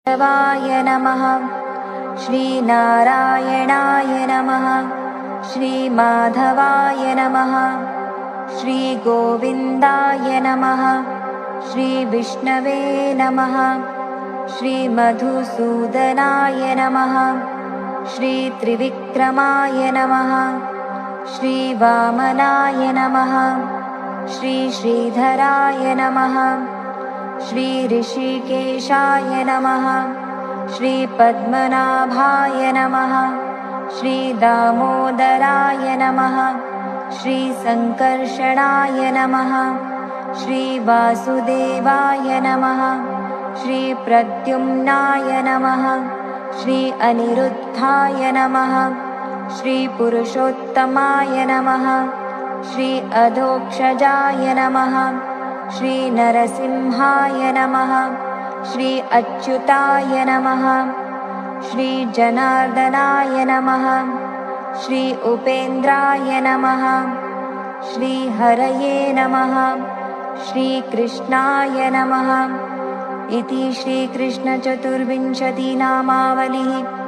शिवाय नमः। श्रीनारायणाय नमः। श्रीमाधवाय नमः। श्रीगोविन्दाय नमः। श्रीविष्णवे नमः। श्रीमधुसूदनाय नमः। श्रीत्रिविक्रमाय नमः। श्रीवामनाय नमः। श्रीश्रीधराय नमः। श्रीऋषिकेशाय नमः। श्रीपद्मनाभाय नमः। श्रीदामोदराय नमः। श्रीसङ्कर्षणाय नमः। श्रीवासुदेवाय नमः। श्रीप्रद्युम्नाय नमः। श्री अनिरुद्धाय नमः। श्रीपुरुषोत्तमाय नमः। श्री अधोक्षजाय नमः। श्रीनरसिंहाय नमः। श्री अच्युताय नमः। श्रीजनार्दनाय नमः। श्री उपेन्द्राय नमः। श्रीहरये नमः। श्रीकृष्णाय नमः। इति श्रीकृष्णचतुर्विंशतिनामावलिः।